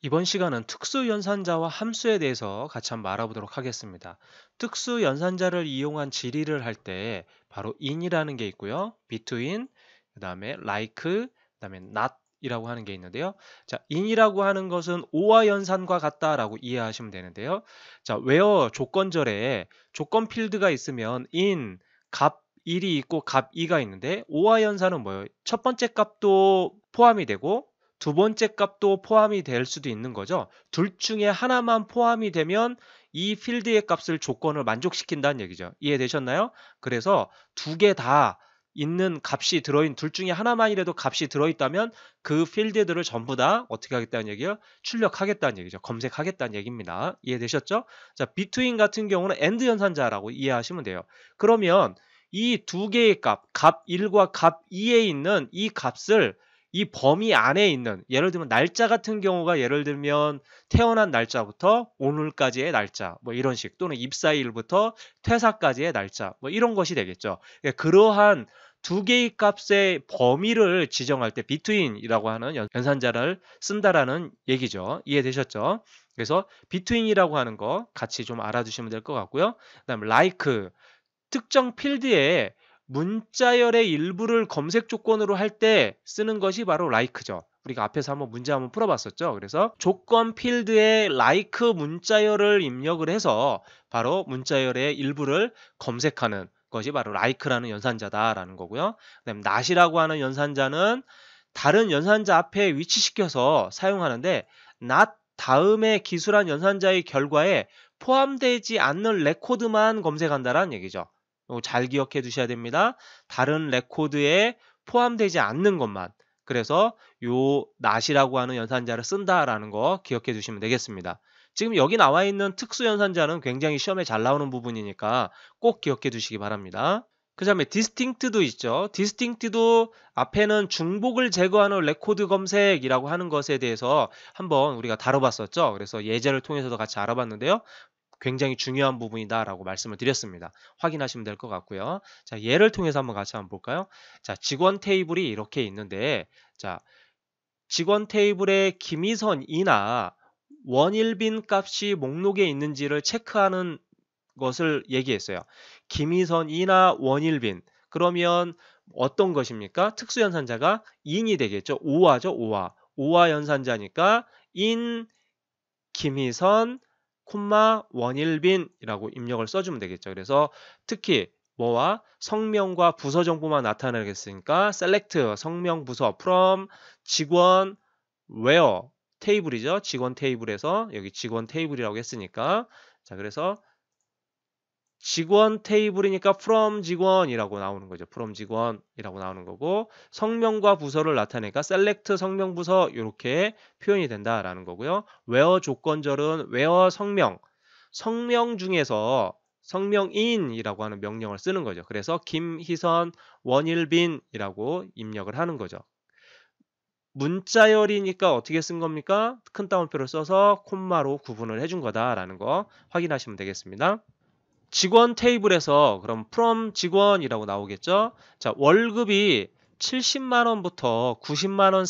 이번 시간은 특수 연산자와 함수에 대해서 같이 한번 알아보도록 하겠습니다. 특수 연산자를 이용한 질의를 할 때 바로 in이라는 게 있고요. between, 그다음에 like, 그다음에 not 이라고 하는 게 있는데요. 자, in이라고 하는 것은 오와 연산과 같다라고 이해하시면 되는데요. 자, where 조건절에 조건 필드가 있으면 in 값 1이 있고 값 2가 있는데 오와 연산은 뭐예요? 첫 번째 값도 포함이 되고 두 번째 값도 포함이 될 수도 있는 거죠. 둘 중에 하나만 포함이 되면 이 필드의 값을 조건을 만족시킨다는 얘기죠. 이해되셨나요? 그래서 두 개 다 있는 값이 들어있는 둘 중에 하나만이라도 값이 들어있다면 그 필드들을 전부 다 어떻게 하겠다는 얘기예요? 출력하겠다는 얘기죠. 검색하겠다는 얘기입니다. 이해되셨죠? 자, between 같은 경우는 and 연산자라고 이해하시면 돼요. 그러면 이 두 개의 값 1과 값 2에 있는 이 값을 이 범위 안에 있는 예를 들면 날짜 같은 경우가 예를 들면 태어난 날짜부터 오늘까지의 날짜 뭐 이런 식 또는 입사일부터 퇴사까지의 날짜 뭐 이런 것이 되겠죠. 그러한 두 개의 값의 범위를 지정할 때 between이라고 하는 연산자를 쓴다라는 얘기죠. 이해되셨죠? 그래서 between이라고 하는 거 같이 좀 알아두시면 될 것 같고요. 그다음에 like 특정 필드에 문자열의 일부를 검색 조건으로 할 때 쓰는 것이 바로 like죠. 우리가 앞에서 한번 문제 한번 풀어봤었죠. 그래서 조건 필드에 like 문자열을 입력을 해서 바로 문자열의 일부를 검색하는 것이 바로 like라는 연산자다라는 거고요. 그다음에 not이라고 하는 연산자는 다른 연산자 앞에 위치시켜서 사용하는데 not 다음에 기술한 연산자의 결과에 포함되지 않는 레코드만 검색한다라는 얘기죠. 잘 기억해 두셔야 됩니다. 다른 레코드에 포함되지 않는 것만. 그래서 요 not이라고 하는 연산자를 쓴다라는 거 기억해 두시면 되겠습니다. 지금 여기 나와 있는 특수 연산자는 굉장히 시험에 잘 나오는 부분이니까 꼭 기억해 두시기 바랍니다. 그 다음에 distinct도 있죠. distinct도 앞에는 중복을 제거하는 레코드 검색이라고 하는 것에 대해서 한번 우리가 다뤄봤었죠. 그래서 예제를 통해서도 같이 알아봤는데요. 굉장히 중요한 부분이다라고 말씀을 드렸습니다. 확인하시면 될 것 같고요. 자, 예를 통해서 한번 같이 한번 볼까요? 자, 직원 테이블이 이렇게 있는데, 자, 직원 테이블에 김희선이나 원일빈 값이 목록에 있는지를 체크하는 것을 얘기했어요. 김희선이나 원일빈. 그러면 어떤 것입니까? 특수연산자가 in이 되겠죠. 오화죠, 오화. 오화 연산자니까 in 김희선, 원일빈이라고 입력을 써주면 되겠죠. 그래서 특히 뭐와 성명과 부서 정보만 나타내겠으니까 select 성명 부서 from 직원 where 테이블이죠. 직원 테이블에서 여기 직원 테이블이라고 했으니까 자 그래서 직원 테이블이니까 from 직원이라고 나오는 거죠. from 직원이라고 나오는 거고 성명과 부서를 나타내니까 select 성명 부서 이렇게 표현이 된다라는 거고요. where 조건절은 where 성명 중에서 성명인이라고 하는 명령을 쓰는 거죠. 그래서 김희선, 원일빈이라고 입력을 하는 거죠. 문자열이니까 어떻게 쓴 겁니까? 큰 따옴표를 써서 콤마로 구분을 해준 거다라는 거 확인하시면 되겠습니다. 직원 테이블에서 그럼 from 직원이라고 나오겠죠? 자, 월급이 70만 원부터 90만 원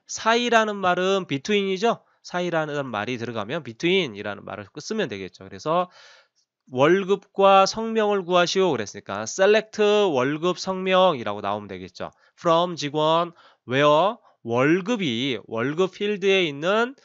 사이라는 말은 between이죠? 사이라는 말이 들어가면 between이라는 말을 쓰면 되겠죠. 그래서 월급과 성명을 구하시오 그랬으니까 select 월급 성명이라고 나오면 되겠죠. from 직원 where 월급이 월급 필드에 있는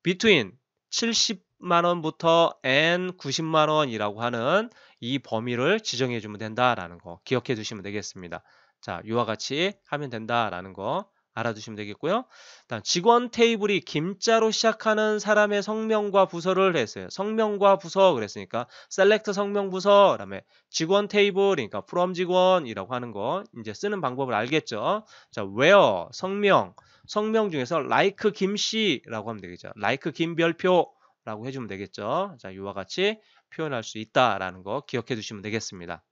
between 70만 원부터 and 90만 원이라고 하는 이 범위를 지정해 주면 된다라는 거 기억해 두시면 되겠습니다. 자, 이와 같이 하면 된다라는 거 알아두시면 되겠고요. 다음 직원 테이블이 김자로 시작하는 사람의 성명과 부서를 했어요. 성명과 부서 그랬으니까 select 성명 부서 그다음에 직원 테이블 그러니까 from 직원이라고 하는 거 이제 쓰는 방법을 알겠죠. 자, where 성명 중에서 like 김씨라고 하면 되겠죠. like 김별표라고 해주면 되겠죠. 자, 이와 같이 표현할 수 있다라는 거 기억해 두시면 되겠습니다.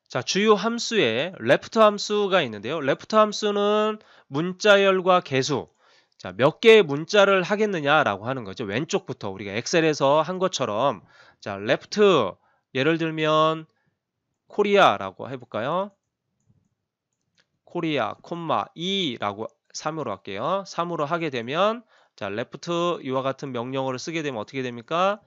자, 주요 함수에 left 함수가 있는데요. left 함수는 문자열과 개수. 자, 몇 개의 문자를 하겠느냐라고 하는 거죠. 왼쪽부터 우리가 엑셀에서 한 것처럼 자, left 예를 들면 코리아라고 해볼까요? 코리아, 2라고 3으로 할게요. 3으로 하게 되면 자, left 이와 같은 명령어를 쓰게 되면 어떻게 됩니까?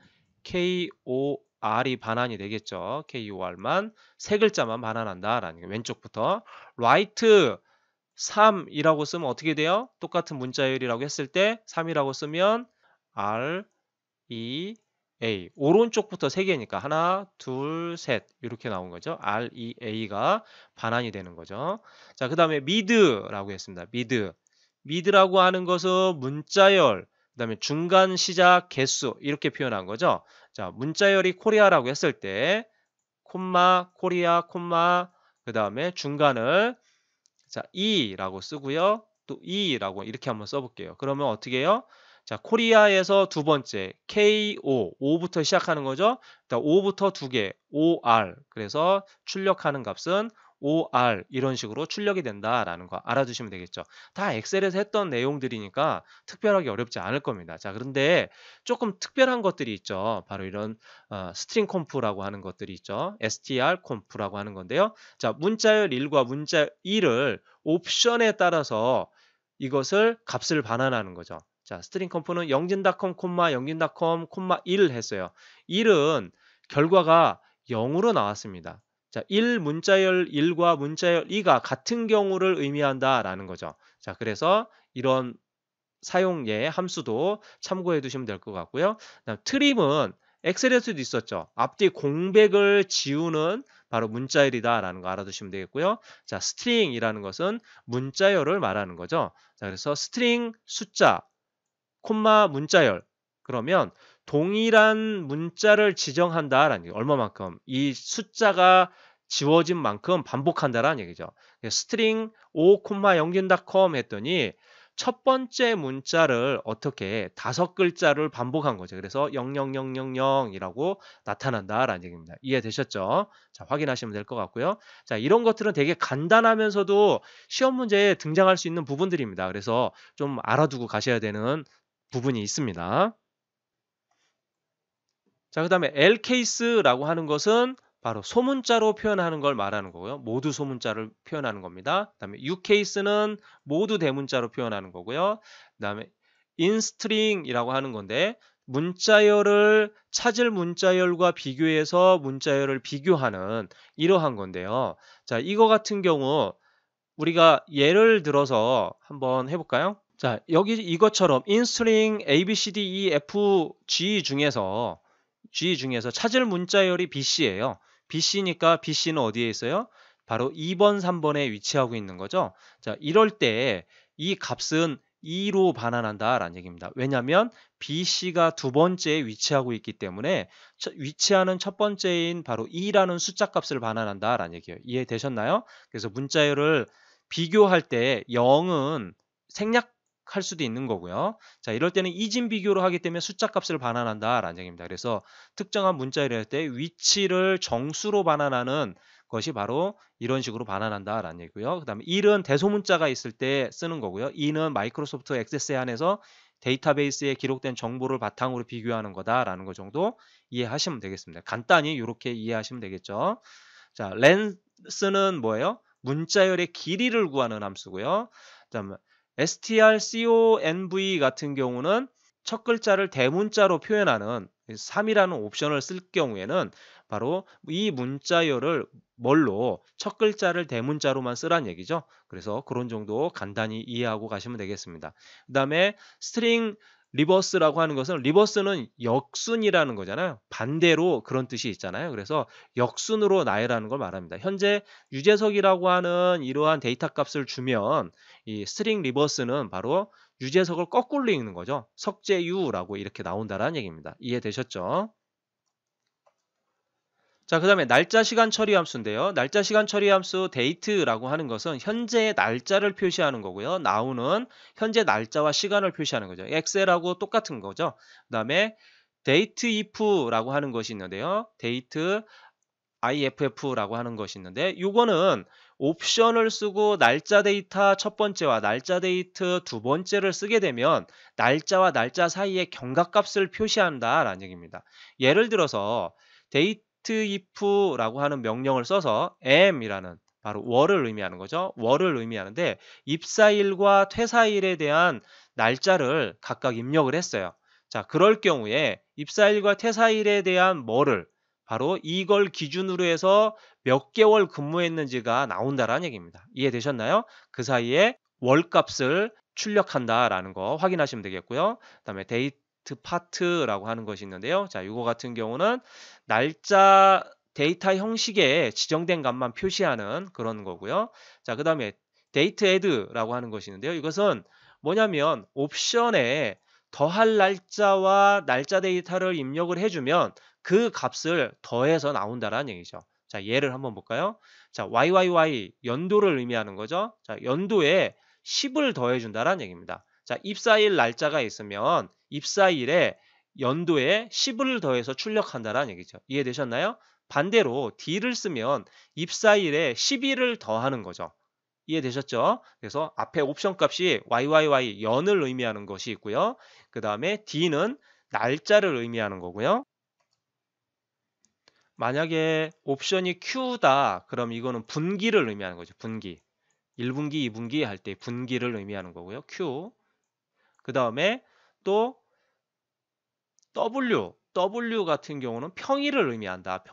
KOR이 반환이 되겠죠. KOR만 세 글자만 반환한다라는 게 왼쪽부터 right 3이라고 쓰면 어떻게 돼요? 똑같은 문자열이라고 했을 때 3이라고 쓰면 R, E, A 오른쪽부터 세 개니까 하나, 둘, 셋 이렇게 나온 거죠. R, E, A가 반환이 되는 거죠. 자, 그 다음에 mid라고 했습니다. mid라고 하는 것은 문자열, 그 다음에 중간 시작 개수 이렇게 표현한 거죠. 자, 문자열이 코리아라고 했을 때 콤마, 코리아, 콤마 그 다음에 중간을 자, E라고 쓰고요. 또 E라고 이렇게 한번 써볼게요. 그러면 어떻게 해요? 자, 코리아에서 두 번째 KO, O부터 시작하는 거죠. 일단 O부터 두 개, OR. 그래서 출력하는 값은 OR 이런 식으로 출력이 된다라는 거 알아두시면 되겠죠. 다 엑셀에서 했던 내용들이니까 특별하게 어렵지 않을 겁니다. 자, 그런데 조금 특별한 것들이 있죠. 바로 이런 스트링 콤프라고 하는 것들이 있죠. str 콤프라고 하는 건데요. 자, 문자열 1과 문자열 2를 옵션에 따라서 이것을 값을 반환하는 거죠. 자, 스트링 컴프는 영진닷컴, 영진닷컴, 1 했어요. 1은 결과가 0으로 나왔습니다. 자, 1 문자열 1과 문자열 2가 같은 경우를 의미한다라는 거죠. 자, 그래서 이런 사용예 함수도 참고해 두시면 될 것 같고요. 그다음 트림은 엑셀에서도 있었죠. 앞뒤 공백을 지우는 바로 문자열이다라는 거 알아두시면 되겠고요. 자, 스트링이라는 것은 문자열을 말하는 거죠. 자, 그래서 스트링 숫자, 콤마 문자열. 그러면 동일한 문자를 지정한다라는 게 얼마만큼 이 숫자가 지워진 만큼 반복한다라는 얘기죠. 스트링 5,0.com 했더니 첫 번째 문자를 어떻게 5글자를 반복한 거죠. 그래서 00000이라고 나타난다라는 얘기입니다. 이해되셨죠? 자, 확인하시면 될 것 같고요. 자, 이런 것들은 되게 간단하면서도 시험 문제에 등장할 수 있는 부분들입니다. 그래서 좀 알아두고 가셔야 되는 부분이 있습니다. 자, 그 다음에 Lcase라고 하는 것은 바로 소문자로 표현하는 걸 말하는 거고요. 모두 소문자를 표현하는 겁니다. 그 다음에 Ucase는 모두 대문자로 표현하는 거고요. 그 다음에 instring이라고 하는 건데 문자열을 찾을 문자열과 비교해서 문자열을 비교하는 이러한 건데요. 자, 이거 같은 경우 우리가 예를 들어서 한번 해볼까요? 자, 여기 이것처럼 instring A, B, C, D, E, F, G 중에서 찾을 문자열이 BC예요. BC니까 BC는 어디에 있어요? 바로 2번, 3번에 위치하고 있는 거죠. 자, 이럴 때 이 값은 2로 반환한다라는 얘기입니다. 왜냐하면 BC가 두 번째에 위치하고 있기 때문에 위치하는 첫 번째인 바로 2라는 숫자 값을 반환한다라는 얘기예요. 이해되셨나요? 그래서 문자열을 비교할 때 0은 생략할 수도 있는 거고요. 자, 이럴 때는 이진 비교로 하기 때문에 숫자 값을 반환한다라는 얘기입니다. 그래서 특정한 문자열을 할 때 위치를 정수로 반환하는 것이 바로 이런 식으로 반환한다라는 얘기고요. 그 다음에 1은 대소문자가 있을 때 쓰는 거고요. 2는 마이크로소프트 액세스에 한해서 데이터베이스에 기록된 정보를 바탕으로 비교하는 거다라는 것 정도 이해하시면 되겠습니다. 간단히 이렇게 이해하시면 되겠죠. 자, 렌스는 뭐예요? 문자열의 길이를 구하는 함수고요. 그다음에 strconv 같은 경우는 첫 글자를 대문자로 표현하는 3이라는 옵션을 쓸 경우에는 바로 이 문자열을 뭘로 첫 글자를 대문자로만 쓰란 얘기죠. 그래서 그런 정도 간단히 이해하고 가시면 되겠습니다. 그 다음에 스트링 리버스라고 하는 것은 리버스는 역순이라는 거잖아요. 반대로 그런 뜻이 있잖아요. 그래서 역순으로 나열하는 걸 말합니다. 현재 유재석이라고 하는 이러한 데이터 값을 주면 이 스트링 리버스는 바로 유재석을 거꾸로 읽는 거죠. 석재유라고 이렇게 나온다라는 얘기입니다. 이해되셨죠? 자, 그 다음에 날짜 시간 처리 함수인데요. 날짜 시간 처리 함수 date라고 하는 것은 현재의 날짜를 표시하는 거고요. now는 현재 날짜와 시간을 표시하는 거죠. excel하고 똑같은 거죠. 그 다음에 date if라고 하는 것이 있는데요. date iff라고 하는 것이 있는데 이거는 옵션을 쓰고 날짜 데이터 첫 번째와 날짜 데이트 두 번째를 쓰게 되면 날짜와 날짜 사이에 경각값을 표시한다라는 얘기입니다. 예를 들어서 date if라고 하는 명령을 써서 m이라는 바로 월을 의미하는 거죠. 월을 의미하는데 입사일과 퇴사일에 대한 날짜를 각각 입력을 했어요. 자, 그럴 경우에 입사일과 퇴사일에 대한 뭐를 바로 이걸 기준으로 해서 몇 개월 근무했는지가 나온다라는 얘기입니다. 이해되셨나요? 그 사이에 월값을 출력한다라는 거 확인하시면 되겠고요. 그다음에 데이트 파트라고 하는 것이 있는데요. 자, 이거 같은 경우는 날짜 데이터 형식에 지정된 값만 표시하는 그런 거고요. 자, 그다음에 데이트 애드라고 하는 것이 있는데요. 이것은 뭐냐면 옵션에 더할 날짜와 날짜 데이터를 입력을 해주면 그 값을 더해서 나온다라는 얘기죠. 자, 예를 한번 볼까요? 자, YYY 연도를 의미하는 거죠. 자, 연도에 10을 더해준다라는 얘기입니다. 자, 입사일 날짜가 있으면 입사일에 연도에 10을 더해서 출력한다라는 얘기죠. 이해되셨나요? 반대로 D를 쓰면 입사일에 11을 더하는 거죠. 이해되셨죠? 그래서 앞에 옵션 값이 YYY 연을 의미하는 것이 있고요. 그 다음에 D는 날짜를 의미하는 거고요. 만약에 옵션이 Q다, 그럼 이거는 분기를 의미하는 거죠. 분기. 1분기, 2분기 할 때 분기를 의미하는 거고요. Q. 그 다음에 또 W 같은 경우는 평일을 의미한다.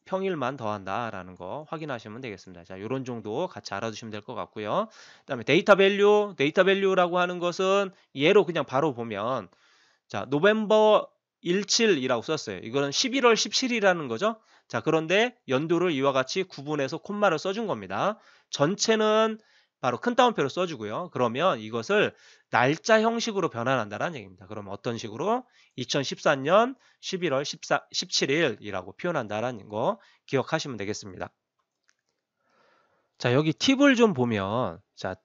평일만 더한다라는 거 확인하시면 되겠습니다. 자, 이런 정도 같이 알아두시면 될 것 같고요. 그다음에 데이터 밸류라고 하는 것은 예로 그냥 바로 보면 자, 노벰버 17이라고 썼어요. 이거는 11월 17이라는 거죠. 자, 그런데 연도를 이와 같이 구분해서 콤마를 써준 겁니다. 전체는 바로 큰 따옴표로 써주고요. 그러면 이것을 날짜 형식으로 변환한다는 얘기입니다. 그러면 어떤 식으로? 2014년 11월 17일이라고 표현한다는 거 기억하시면 되겠습니다. 자, 여기 팁을 좀 보면 자,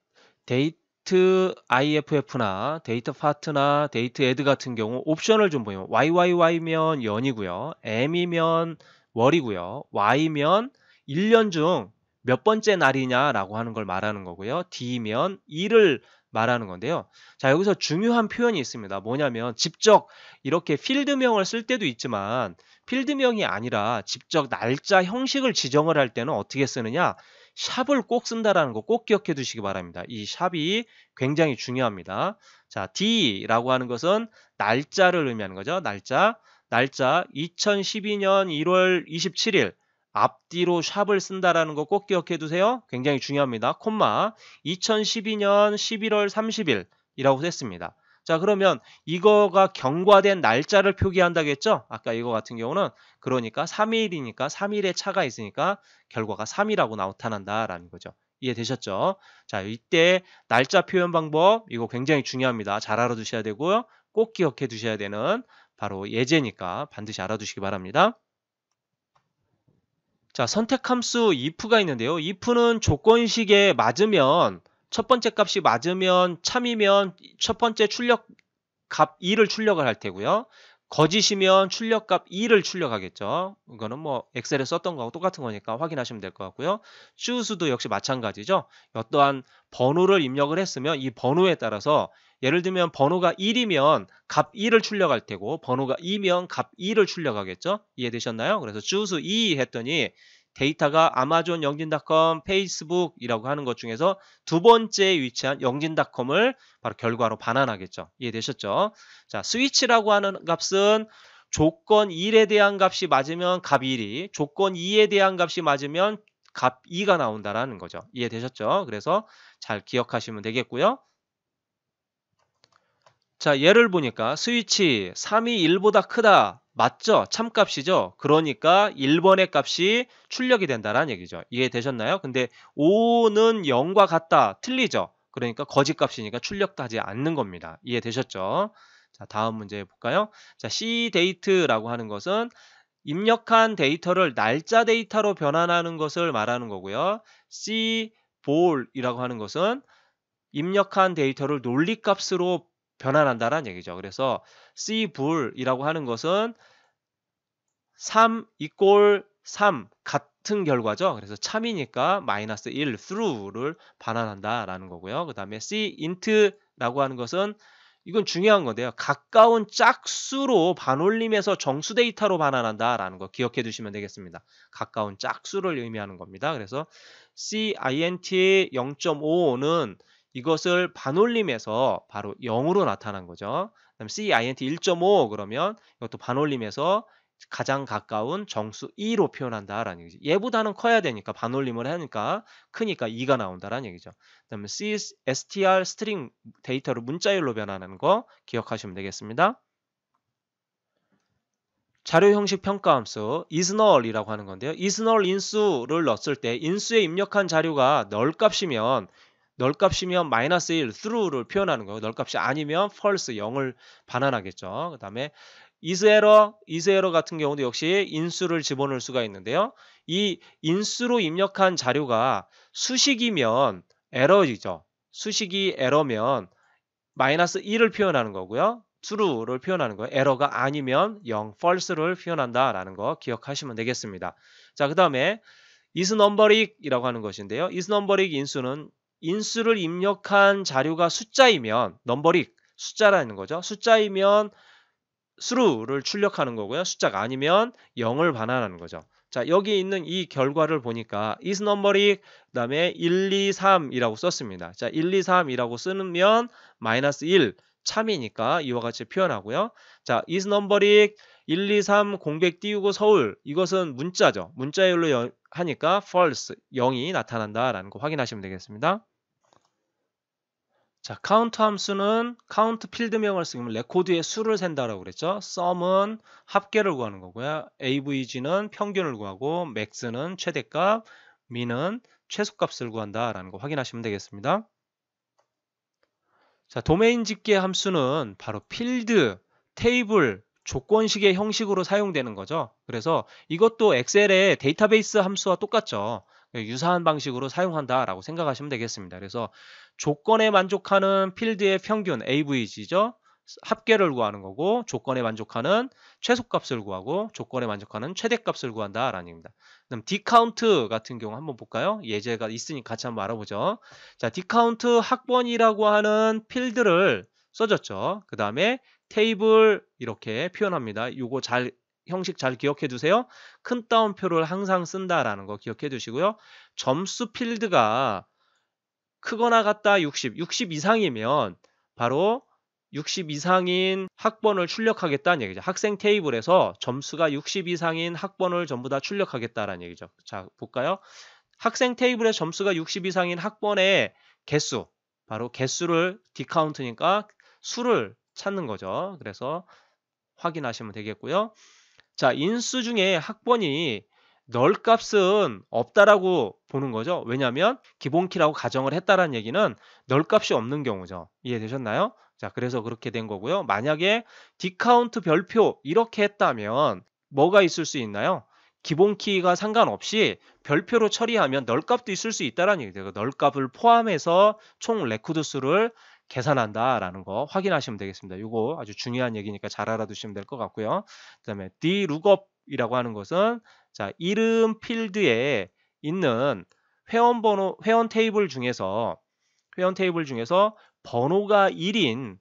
데이트 IFF나 데이터 파트나 데이트 애드 같은 경우 옵션을 좀 보면 YYY면 연이고요. M이면 월이고요. Y면 1년 중 몇 번째 날이냐라고 하는 걸 말하는 거고요. D면 일을 말하는 건데요. 자, 여기서 중요한 표현이 있습니다. 뭐냐면 직접 이렇게 필드명을 쓸 때도 있지만 필드명이 아니라 직접 날짜 형식을 지정을 할 때는 어떻게 쓰느냐? 샵을 꼭 쓴다라는 거 꼭 기억해 두시기 바랍니다. 이 샵이 굉장히 중요합니다. 자, D라고 하는 것은 날짜를 의미하는 거죠. 날짜 2012년 1월 27일 앞뒤로 샵을 쓴다라는 거 꼭 기억해 두세요. 굉장히 중요합니다. 콤마 2012년 11월 30일 이라고 했습니다. 자, 그러면 이거가 경과된 날짜를 표기한다겠죠? 아까 이거 같은 경우는 그러니까 3일이니까 3일의 차가 있으니까 결과가 3이라고 나타난다라는 거죠. 이해되셨죠? 자, 이때 날짜 표현 방법 이거 굉장히 중요합니다. 잘 알아두셔야 되고요. 꼭 기억해 두셔야 되는 바로 예제니까 반드시 알아두시기 바랍니다. 자, 선택 함수 if가 있는데요. if는 조건식에 맞으면 첫 번째 값이 맞으면 참이면 첫 번째 출력 값 2를 출력을 할 테고요. 거짓이면 출력값 2를 출력하겠죠. 이거는 뭐 엑셀에 썼던 거하고 똑같은 거니까 확인하시면 될 것 같고요. choose도 역시 마찬가지죠. 어떠한 번호를 입력을 했으면 이 번호에 따라서 예를 들면 번호가 1이면 값 2를 출력할 테고 번호가 2면 값 2를 출력하겠죠. 이해되셨나요? 그래서 choose 2 했더니 데이터가 아마존 영진닷컴 페이스북이라고 하는 것 중에서 두 번째에 위치한 영진닷컴을 바로 결과로 반환하겠죠. 이해되셨죠? 자, 스위치라고 하는 값은 조건 1에 대한 값이 맞으면 값 1이, 조건 2에 대한 값이 맞으면 값 2가 나온다라는 거죠. 이해되셨죠? 그래서 잘 기억하시면 되겠고요. 자, 예를 보니까 스위치 3이 1보다 크다. 맞죠? 참값이죠? 그러니까 1번의 값이 출력이 된다는 얘기죠. 이해되셨나요? 근데 5는 0과 같다. 틀리죠? 그러니까 거짓값이니까 출력도 하지 않는 겁니다. 이해되셨죠? 자, 다음 문제 볼까요? 자, cDate라고 하는 것은 입력한 데이터를 날짜 데이터로 변환하는 것을 말하는 거고요. cBall이라고 하는 것은 입력한 데이터를 논리값으로 변환한다는 얘기죠. 그래서 cBool이라고 하는 것은 3 equal 3 같은 결과죠. 그래서 참이니까 마이너스 1 through를 반환한다라는 거고요. 그 다음에 cint라고 하는 것은 이건 중요한 건데요. 가까운 짝수로 반올림해서 정수 데이터로 반환한다라는 거 기억해 두시면 되겠습니다. 가까운 짝수를 의미하는 겁니다. 그래서 CINT 0.55는 이것을 반올림해서 바로 0으로 나타난 거죠. 그다음 CINT 1.5 그러면 이것도 반올림해서 가장 가까운 정수 2로 표현한다라는 얘기죠. 얘보다는 커야 되니까 반올림을 하니까 크니까 2가 나온다라는 얘기죠. 그다음에 str 스트링 데이터를 문자열로 변환하는 거 기억하시면 되겠습니다. 자료 형식 평가 함수 isNull이라고 하는 건데요. isNull 인수를 넣었을 때 인수에 입력한 자료가 null 값이면 -1 true를 표현하는 거예요. null 값이 아니면 false 0을 반환하겠죠. 그다음에 isError 같은 경우도 역시 인수를 집어넣을 수가 있는데요. 이 인수로 입력한 자료가 수식이면 에러이죠. 수식이 에러면 -1을 표현하는 거고요. true를 표현하는 거예요. 에러가 아니면 0, false를 표현한다라는 거 기억하시면 되겠습니다. 자, 그 다음에 isNumberic이라고 하는 것인데요. isNumeric 인수는 인수를 입력한 자료가 숫자이면 numeric, 숫자라는 거죠. 숫자이면 수를 출력하는 거고요. 숫자가 아니면 0을 반환하는 거죠. 자, 여기 있는 이 결과를 보니까 isNumeric 그다음에 1, 2, 3이라고 썼습니다. 자, 1, 2, 3이라고 쓰면 -1 참이니까 이와 같이 표현하고요. 자, isNumeric 1, 2, 3 공백 띄우고 서울 이것은 문자죠. 문자열로 하니까 false 0이 나타난다라는 거 확인하시면 되겠습니다. 자, 카운트 함수는 카운트 필드명을 쓰면 레코드의 수를 센다라고 그랬죠. sum은 합계를 구하는 거고요. avg는 평균을 구하고 max는 최대값, min은 최소값을 구한다라는 거 확인하시면 되겠습니다. 자, 도메인 집계 함수는 바로 필드, 테이블, 조건식의 형식으로 사용되는 거죠. 그래서 이것도 엑셀의 데이터베이스 함수와 똑같죠. 유사한 방식으로 사용한다라고 생각하시면 되겠습니다. 그래서 조건에 만족하는 필드의 평균 AVG죠. 합계를 구하는 거고 조건에 만족하는 최소값을 구하고 조건에 만족하는 최대값을 구한다라는 얘기입니다. 그럼 dcount 같은 경우 한번 볼까요? 예제가 있으니 같이 한번 알아보죠. 자, dcount 학번이라고 하는 필드를 써줬죠. 그 다음에 테이블 이렇게 표현합니다. 이거 형식 잘 기억해 두세요. 큰 따옴표를 항상 쓴다라는 거 기억해 두시고요. 점수 필드가 크거나 같다 60 이상이면 바로 60 이상인 학번을 출력하겠다는 얘기죠. 학생 테이블에서 점수가 60 이상인 학번을 전부 다 출력하겠다라는 얘기죠. 자, 볼까요? 학생 테이블에 점수가 60 이상인 학번의 개수, 바로 개수를 dcount니까 수를 찾는 거죠. 그래서 확인하시면 되겠고요. 자, 인수 중에 학번이 null 값은 없다라고 보는 거죠. 왜냐하면 기본키라고 가정을 했다라는 얘기는 null 값이 없는 경우죠. 이해되셨나요? 자, 그래서 그렇게 된 거고요. 만약에 dcount 별표 이렇게 했다면 뭐가 있을 수 있나요? 기본키가 상관없이 별표로 처리하면 null 값도 있을 수 있다라는 얘기죠. null 값을 포함해서 총 레코드 수를 계산한다라는 거 확인하시면 되겠습니다. 이거 아주 중요한 얘기니까 잘 알아두시면 될 것 같고요. 그다음에 dlookup이라고 하는 것은 자, 이름 필드에 있는 회원 테이블 중에서 번호가 1인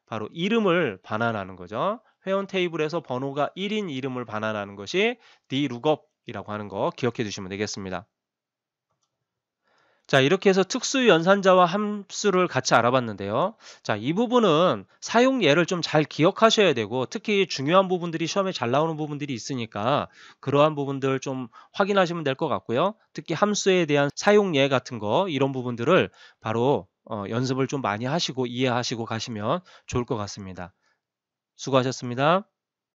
바로 이름을 반환하는 거죠. 회원 테이블에서 번호가 1인 이름을 반환하는 것이 dlookup이라고 하는 거 기억해 두시면 되겠습니다. 자, 이렇게 해서 특수 연산자와 함수를 같이 알아봤는데요. 자, 이 부분은 사용 예를 좀 잘 기억하셔야 되고 특히 중요한 부분들이 시험에 잘 나오는 부분들이 있으니까 그러한 부분들 좀 확인하시면 될 것 같고요. 특히 함수에 대한 사용 예 같은 거 이런 부분들을 바로 연습을 좀 많이 하시고 이해하시고 가시면 좋을 것 같습니다. 수고하셨습니다.